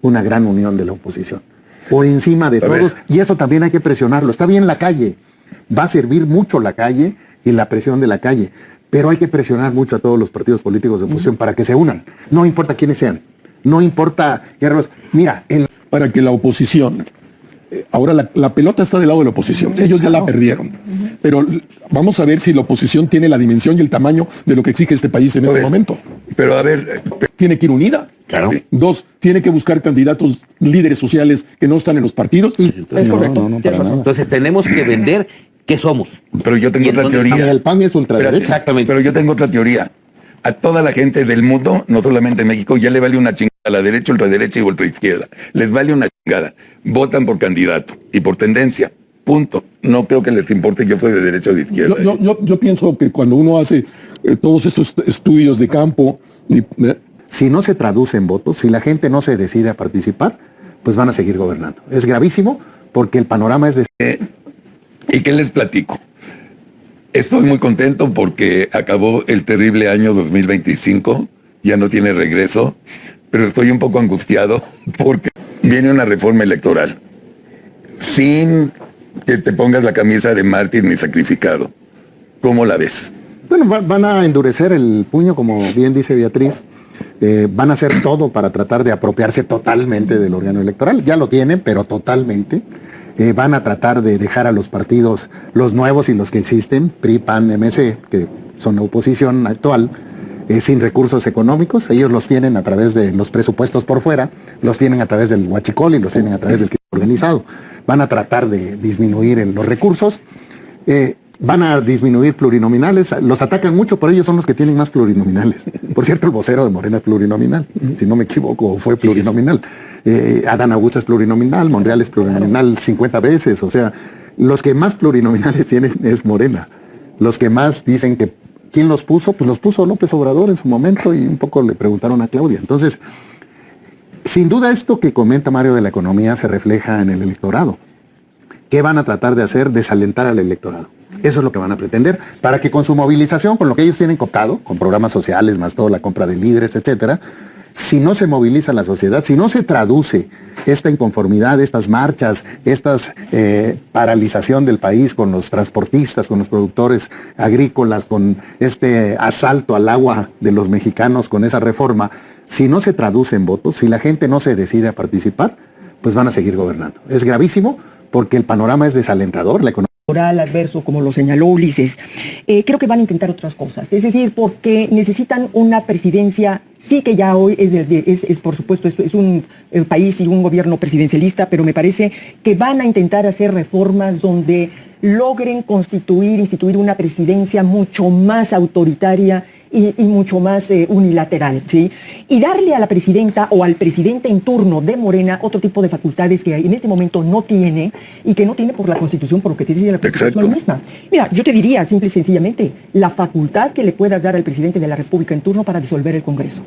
una gran unión de la oposición, por encima de todos, y eso también hay que presionarlo. Está bien la calle, va a servir mucho la calle y la presión de la calle, pero hay que presionar mucho a todos los partidos políticos de oposición para que se unan, no importa quiénes sean, no importa, mira, para que la oposición, ahora la pelota está del lado de la oposición, ellos ya la perdieron, pero vamos a ver si la oposición tiene la dimensión y el tamaño de lo que exige este país en este momento. Pero a ver, tiene que ir unida. Claro. Dos, tiene que buscar candidatos, líderes sociales que no están en los partidos. Es correcto. Entonces tenemos que vender qué somos. Pero yo tengo otra teoría. El PAN es ultraderecha. Exactamente. Pero yo tengo otra teoría. A toda la gente del mundo, no solamente en México, ya le vale una chingada a la derecha, ultraderecha y ultraizquierda. Les vale una chingada. Votan por candidato y por tendencia. Punto. No creo que les importe que yo soy de derecha o de izquierda. Yo pienso que cuando uno hace todos estos estudios de campo, si no se traduce en votos, si la gente no se decide a participar, pues van a seguir gobernando. Es gravísimo porque el panorama es de... ¿Y qué les platico? Estoy muy contento porque acabó el terrible año 2025, ya no tiene regreso, pero estoy un poco angustiado porque viene una reforma electoral sin que te pongas la camisa de mártir ni sacrificado. ¿Cómo la ves? Bueno, van a endurecer el puño, como bien dice Beatriz. Van a hacer todo para tratar de apropiarse totalmente del órgano electoral. Ya lo tienen, pero totalmente. Van a tratar de dejar a los partidos, los nuevos y los que existen, PRI, PAN, MC, que son la oposición actual, sin recursos económicos. Ellos los tienen a través de los presupuestos por fuera, los tienen a través del huachicol y los tienen a través del crimen organizado. Van a tratar de disminuir los recursos. Van a disminuir plurinominales, los atacan mucho, pero ellos son los que tienen más plurinominales. Por cierto, el vocero de Morena es plurinominal, si no me equivoco, fue plurinominal. Adán Augusto es plurinominal, Monreal es plurinominal 50 veces, o sea, los que más plurinominales tienen es Morena. Los que más dicen que, ¿quién los puso? Pues los puso López Obrador en su momento y un poco le preguntaron a Claudia. Entonces, sin duda esto que comenta Mario de la economía se refleja en el electorado. ¿Qué van a tratar de hacer? Desalentar al electorado. Eso es lo que van a pretender, para que con su movilización, con lo que ellos tienen cooptado, con programas sociales, más toda la compra de líderes, etcétera, si no se moviliza la sociedad, si no se traduce esta inconformidad, estas marchas, estas paralización del país con los transportistas, con los productores agrícolas, con este asalto al agua de los mexicanos, con esa reforma, si no se traduce en votos, si la gente no se decide a participar, pues van a seguir gobernando. Es gravísimo porque el panorama es desalentador, la economía adverso, como lo señaló Ulises. Creo que van a intentar otras cosas, es decir, porque necesitan una presidencia, sí que ya hoy es por supuesto, es un país y un gobierno presidencialista, pero me parece que van a intentar hacer reformas donde logren instituir una presidencia mucho más autoritaria y mucho más unilateral, ¿sí? Y darle a la presidenta o al presidente en turno de Morena otro tipo de facultades que en este momento no tiene y que no tiene por la Constitución, por lo que te dice la Constitución misma. Mira, yo te diría simple y sencillamente la facultad que le puedas dar al presidente de la República en turno para disolver el Congreso.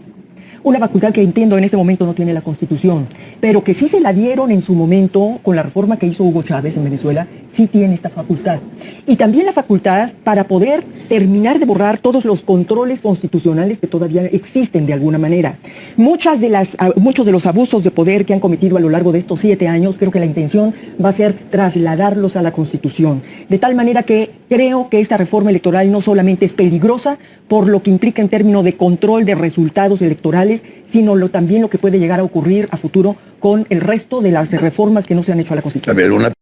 Una facultad que entiendo en este momento no tiene la Constitución, pero que sí se la dieron en su momento con la reforma que hizo Hugo Chávez en Venezuela, sí tiene esta facultad. Y también la facultad para poder terminar de borrar todos los controles constitucionales que todavía existen de alguna manera. Muchos de los abusos de poder que han cometido a lo largo de estos 7 años, creo que la intención va a ser trasladarlos a la Constitución. De tal manera que creo que esta reforma electoral no solamente es peligrosa por lo que implica en términos de control de resultados electorales, sino también lo que puede llegar a ocurrir a futuro con el resto de las reformas que no se han hecho a la Constitución.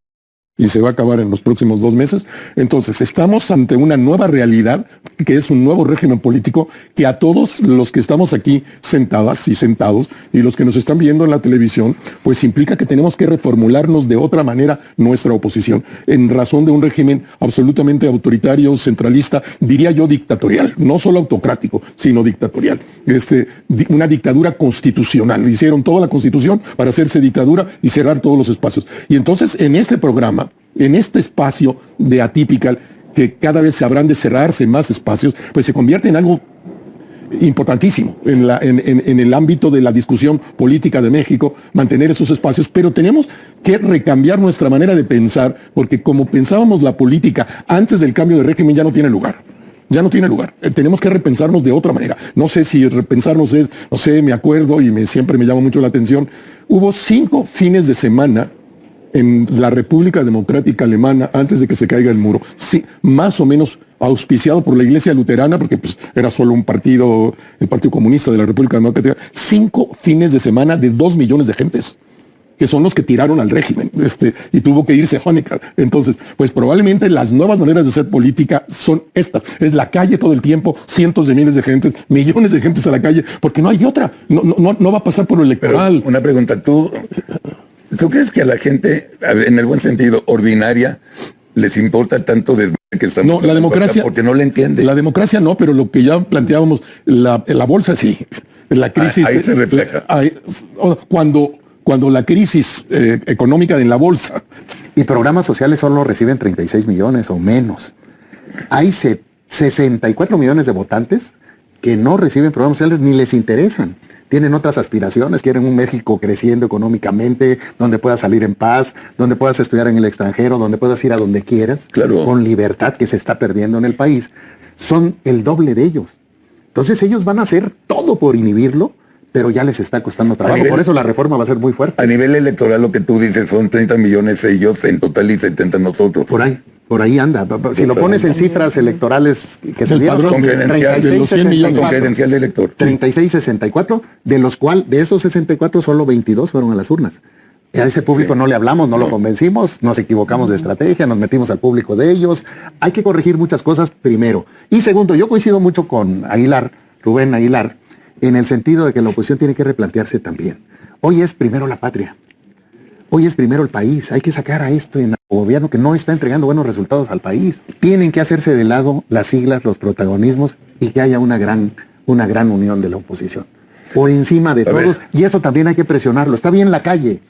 Y se va a acabar en los próximos 2 meses. Entonces, estamos ante una nueva realidad, que es un nuevo régimen político, que a todos los que estamos aquí sentadas y sentados, y los que nos están viendo en la televisión, pues implica que tenemos que reformularnos de otra manera nuestra oposición, en razón de un régimen absolutamente autoritario, centralista, diría yo dictatorial, no solo autocrático, sino dictatorial. Una dictadura constitucional. Hicieron toda la Constitución para hacerse dictadura y cerrar todos los espacios. Y entonces, en este programa, en este espacio de Atypical, que cada vez se habrán de cerrarse más espacios, pues se convierte en algo importantísimo en el ámbito de la discusión política de México, mantener esos espacios, pero tenemos que recambiar nuestra manera de pensar, porque como pensábamos la política antes del cambio de régimen ya no tiene lugar. Ya no tiene lugar. Tenemos que repensarnos de otra manera. No sé si repensarnos es, no sé, me acuerdo y siempre me llama mucho la atención. Hubo 5 fines de semana en la República Democrática Alemana antes de que se caiga el muro. Sí, más o menos auspiciado por la Iglesia Luterana, porque pues, era solo un partido, el Partido Comunista de la República Democrática. 5 fines de semana de 2 millones de gentes, que son los que tiraron al régimen, y tuvo que irse Honecker. Entonces, pues probablemente las nuevas maneras de hacer política son estas. Es la calle todo el tiempo, cientos de miles de gentes, millones de gentes a la calle, porque no hay de otra. No va a pasar por lo electoral. Pero una pregunta, ¿tú crees que a la gente, en el buen sentido, ordinaria, les importa tanto desde que estamos... No, la democracia... Porque no le entiende. La democracia no, pero lo que ya planteábamos, la bolsa sí. La crisis... Ahí se refleja. Cuando la crisis económica en la bolsa... Y programas sociales solo reciben 36 millones o menos. Hay 64 millones de votantes que no reciben programas sociales ni les interesan. Tienen otras aspiraciones, quieren un México creciendo económicamente, donde puedas salir en paz, donde puedas estudiar en el extranjero, donde puedas ir a donde quieras, claro, con libertad que se está perdiendo en el país. Son el doble de ellos. Entonces ellos van a hacer todo por inhibirlo, pero ya les está costando trabajo. Por eso la reforma va a ser muy fuerte. A nivel electoral, lo que tú dices son 30 millones ellos en total y 70 nosotros. Por ahí anda. Si lo pones en cifras electorales que se dieron, con credencial de los 100 millones, con credencial de elector. 36-64, de esos 64 solo 22 fueron a las urnas. A ese público no le hablamos, no lo convencimos, nos equivocamos de estrategia, nos metimos al público de ellos. Hay que corregir muchas cosas primero. Y segundo, yo coincido mucho con Rubén Aguilar, en el sentido de que la oposición tiene que replantearse también. Hoy es primero la patria. Hoy es primero el país. Hay que sacar a esto en el gobierno que no está entregando buenos resultados al país. Tienen que hacerse de lado las siglas, los protagonismos y que haya una gran unión de la oposición. Por encima de todos. Y eso también hay que presionarlo. Está bien la calle.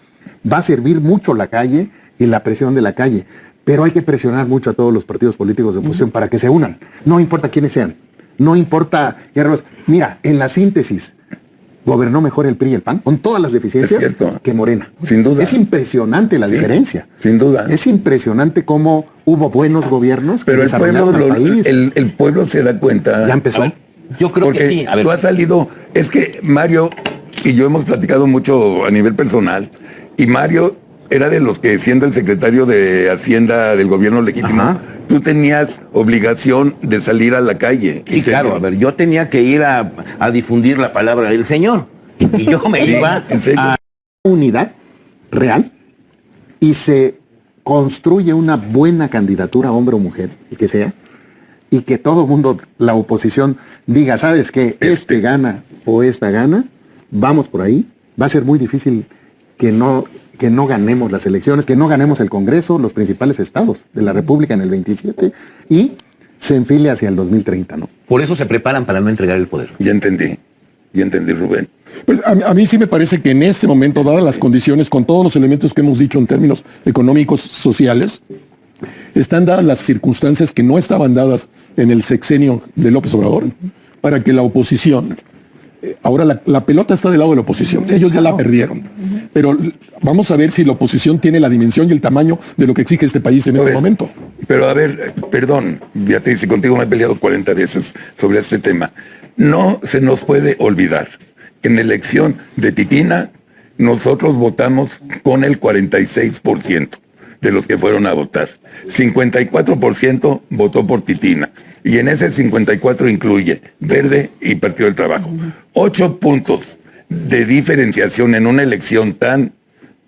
Va a servir mucho la calle y la presión de la calle. Pero hay que presionar mucho a todos los partidos políticos de oposición para que se unan. No importa quiénes sean. No importa. Mira, en la síntesis, gobernó mejor el PRI y el PAN, con todas las deficiencias, que Morena. Sin duda. Es impresionante la diferencia. Sin duda. Es impresionante cómo hubo buenos gobiernos. Pero el pueblo se da cuenta. Ya empezó. Ver, yo creo porque que sí. Tú has salido. Es que Mario y yo hemos platicado mucho a nivel personal. Y Mario era de los que, siendo el secretario de Hacienda del gobierno legítimo, tú tenías obligación de salir a la calle. Sí, claro, a ver, yo tenía que ir a difundir la palabra del Señor. Y yo me iba a unidad real y se construye una buena candidatura, hombre o mujer, el que sea, y que todo el mundo, la oposición, diga, ¿sabes qué? Este gana o esta gana, vamos por ahí. Va a ser muy difícil que no ganemos las elecciones, que no ganemos el Congreso, los principales estados de la República en el 27 y se enfile hacia el 2030, ¿no? Por eso se preparan para no entregar el poder. Ya entendí, Rubén. Pues a mí sí me parece que en este momento, dadas las condiciones, con todos los elementos que hemos dicho en términos económicos, sociales, están dadas las circunstancias que no estaban dadas en el sexenio de López Obrador, para que la oposición... Ahora la pelota está del lado de la oposición, ellos ya la perdieron, pero vamos a ver si la oposición tiene la dimensión y el tamaño de lo que exige este país en este momento. Pero a ver, perdón, Beatriz, y contigo me he peleado 40 veces sobre este tema. No se nos puede olvidar que en la elección de Titina nosotros votamos con el 46% de los que fueron a votar. 54% votó por Titina. Y en ese 54 incluye Verde y Partido del Trabajo. 8 puntos de diferenciación en una elección tan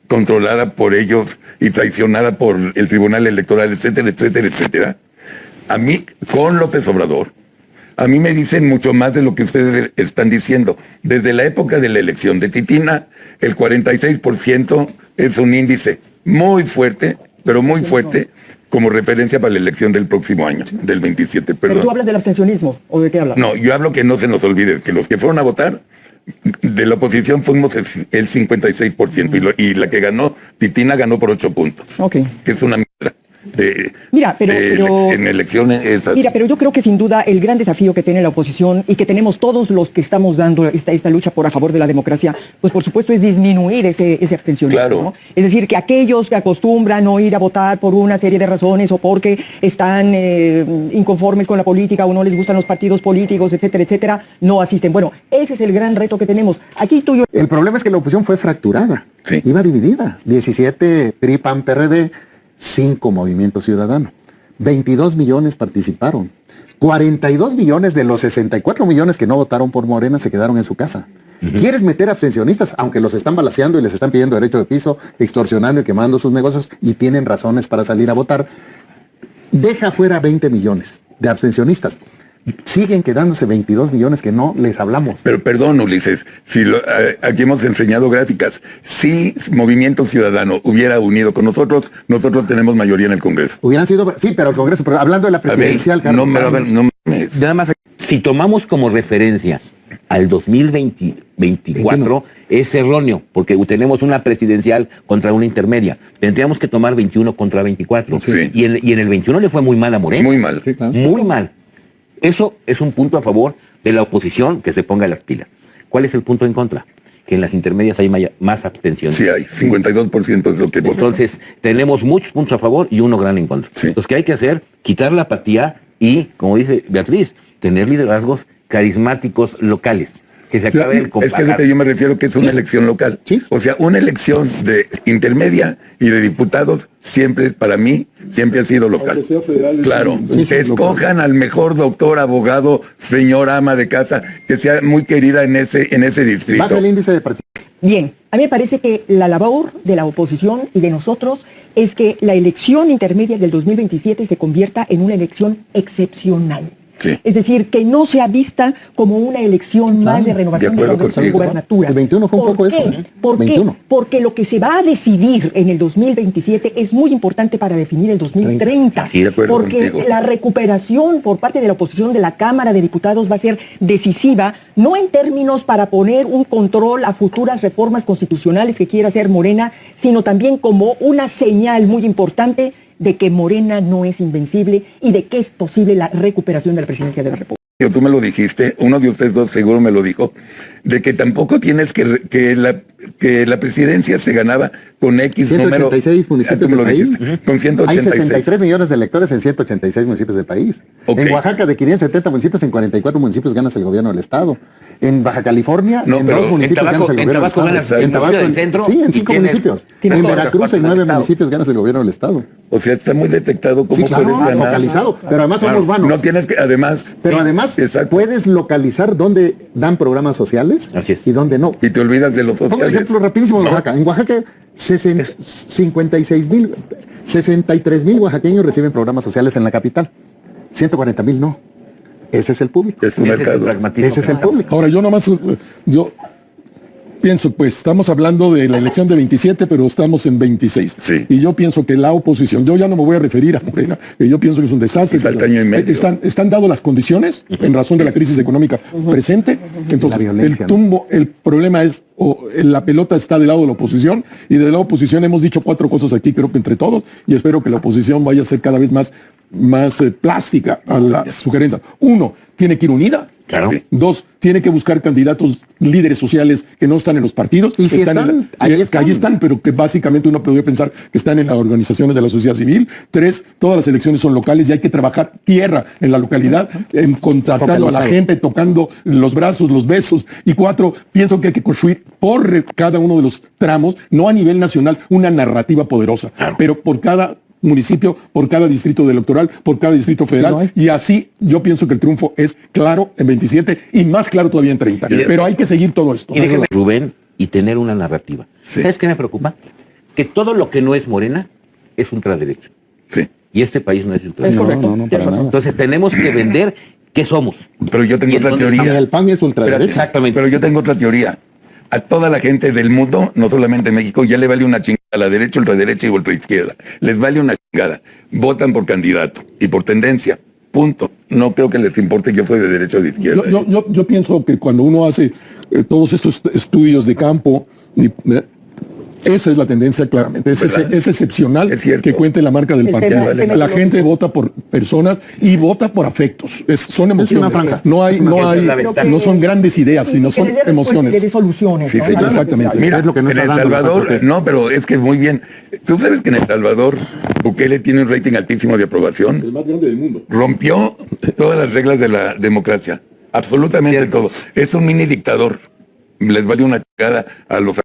controlada por ellos y traicionada por el Tribunal Electoral, etcétera, etcétera, etcétera. A mí, con López Obrador, a mí me dicen mucho más de lo que ustedes están diciendo. Desde la época de la elección de Titina, el 46% es un índice muy fuerte, pero muy fuerte, como referencia para la elección del próximo año, del 27. Pero tú hablas del abstencionismo, ¿o de qué hablas? No, yo hablo que no se nos olvide que los que fueron a votar, de la oposición fuimos el 56%, y la que ganó, Titina ganó por 8 puntos. Ok. Que es una mierda. Mira, pero en elecciones es así. Mira, pero yo creo que sin duda el gran desafío que tiene la oposición y que tenemos todos los que estamos dando esta lucha por a favor de la democracia, pues por supuesto es disminuir ese abstencionismo. Claro. ¿No? Es decir, que aquellos que acostumbran no ir a votar por una serie de razones o porque están inconformes con la política o no les gustan los partidos políticos, etcétera, etcétera, no asisten. Bueno, ese es el gran reto que tenemos. Aquí tú y yo... El problema es que la oposición fue fracturada, Sí. iba dividida. 17 PRI, PAN, PRD, 5 Movimiento Ciudadano. 22 millones participaron. 42 millones de los 64 millones que no votaron por Morena se quedaron en su casa. ¿Quieres meter abstencionistas? Aunque los están balaceando y les están pidiendo derecho de piso, extorsionando y quemando sus negocios y tienen razones para salir a votar. Deja fuera 20 millones de abstencionistas. Siguen quedándose 22 millones que no les hablamos. Pero perdón, Ulises, si aquí hemos enseñado gráficas. Si Movimiento Ciudadano hubiera unido con nosotros, nosotros tenemos mayoría en el Congreso. Hubieran sido, sí, pero el Congreso, pero hablando de la presidencial, a ver, no, Carlos, pero a ver, no mames. Nada más, si tomamos como referencia al 2024, es erróneo, porque tenemos una presidencial contra una intermedia. Tendríamos que tomar 21 contra 24. Sí. Y en el 21 le fue muy mal a Morena. Muy mal. Sí, claro. Muy mal. Eso es un punto a favor de la oposición que se ponga las pilas. ¿Cuál es el punto en contra? Que en las intermedias hay más abstención. Sí hay, 52% es lo que votó. Entonces, tenemos muchos puntos a favor y uno gran en contra. Sí. Entonces, ¿qué hay que hacer? Quitar la apatía y, como dice Beatriz, tener liderazgos carismáticos locales. Que se acabe el Es que es lo comparar. que yo me refiero que es una elección local. Sí. O sea, una elección de intermedia y de diputados siempre, para mí, siempre ha sido local. Aunque sea federal, Claro. sí, sí, Escojan al mejor doctor, abogado, señora ama de casa, que sea muy querida en ese distrito. baja el índice de participación. Bien, a mí me parece que la labor de la oposición y de nosotros es que la elección intermedia del 2027 se convierta en una elección excepcional. Sí. Es decir, que no sea vista como una elección más de renovación de de, acuerdo congresos y contigo. gubernaturas. El 21 fue un ¿Por poco qué? eso, ¿eh? ¿Por 21. qué? Porque lo que se va a decidir en el 2027 es muy importante para definir el 2030. Sí, de acuerdo porque contigo. la recuperación por parte de la oposición de la Cámara de Diputados va a ser decisiva, no en términos para poner un control a futuras reformas constitucionales que quiera hacer Morena, sino también como una señal muy importante de que Morena no es invencible y de que es posible la recuperación de la presidencia de la República. Tú me lo dijiste, uno de ustedes dos seguro me lo dijo, de que tampoco tienes que la presidencia se ganaba con X número. 186 municipios Tú me lo del país. dijiste, con Hay 186. 63 millones de electores en 186 municipios del país. Ok. En Oaxaca, de 570 municipios, en 44 municipios ganas el gobierno del Estado. En Baja California, No, en pero 2 en municipios Tabasco- ganas el en gobierno Tabasco del ganas Estado. el En Tabasco, del centro sí, en y 5 tienes- municipios. tienes En todas las Veracruz, en partes 9 del Estado. municipios ganas el gobierno del Estado. O sea, está muy detectado cómo Sí, claro, puedes ganar. localizado. Pero además son Claro. urbanos. No tienes que, además. Pero además, Exacto. puedes localizar dónde dan programas sociales Así es. y dónde no. Y te olvidas de los Pongo sociales. ejemplo rapidísimo de ¿No? Oaxaca. En Oaxaca, 63,000 oaxaqueños reciben programas sociales en la capital. 140,000 no. Ese es el público. Es un Ese es el mercado. pragmatismo. Ese es el público. Ahora, yo nomás, yo pienso, pues, estamos hablando de la elección de 27, pero estamos en 26. Sí. Y yo pienso que la oposición, yo ya no me voy a referir a Morena, que yo pienso que es un desastre. Y falta año y medio. Están dadas las condiciones en razón de la crisis económica presente. Entonces, La violencia, el problema es, la pelota está del lado de la oposición, y de la oposición hemos dicho 4 cosas aquí, creo que entre todos, y espero que la oposición vaya a ser cada vez más plástica a las sugerencias. 1, tiene que ir unida. Claro. Sí. 2, tiene que buscar candidatos líderes sociales que no están en los partidos. Y si en la- están, ahí que están. ahí están, pero que básicamente uno podría pensar que están en las organizaciones de la sociedad civil. 3, todas las elecciones son locales y hay que trabajar tierra en la localidad, en contactando a la Focalizado. gente, tocando los brazos, los besos. Y 4, pienso que hay que construir por cada uno de los tramos, no a nivel nacional, una narrativa poderosa, pero por cada municipio, por cada distrito electoral, por cada distrito federal, lo hay. y así yo pienso que el triunfo es claro en 27 y más claro todavía en 30. Pero hay que seguir todo esto. Y déjeme, Rubén, y tener una narrativa. Sí. ¿Sabes qué me preocupa? Que todo lo que no es Morena es ultraderecha. Sí. Y este país no es Es ultraderecha. correcto. no, tienes para razón. nada. Entonces tenemos que vender qué somos. Pero yo tengo Y otra entonces teoría. El PAN es ultraderecha. Exactamente. Pero yo tengo otra teoría. A toda la gente del mundo, no solamente en México, ya le vale una chingada a la derecha, ultraderecha y ultraizquierda. Les vale una chingada. Votan por candidato y por tendencia. Punto. No creo que les importe que yo soy de derecha o de izquierda. Yo pienso que cuando uno hace todos estos estudios de campo, Esa es la tendencia claramente. ¿Verdad? Es excepcional Es cierto. que cuente la marca del El partido. tema La gente vota por personas y vota por afectos. Son emociones. una franja. No hay, no Esa es hay, la ventaja. no son grandes ideas, sino Que son les dé respuesta y emociones. le dé soluciones. Sí, ¿no? señor. Nada más Exactamente. eso. Mira, Es lo que no en está El dando la Salvador, 4T. no, pero es que muy bien. Tú sabes que en El Salvador Bukele tiene un rating altísimo de aprobación. El más grande del mundo. Rompió todas las reglas de la democracia. Absolutamente Cierto. todo. Es un mini dictador. Les vale una cagada a los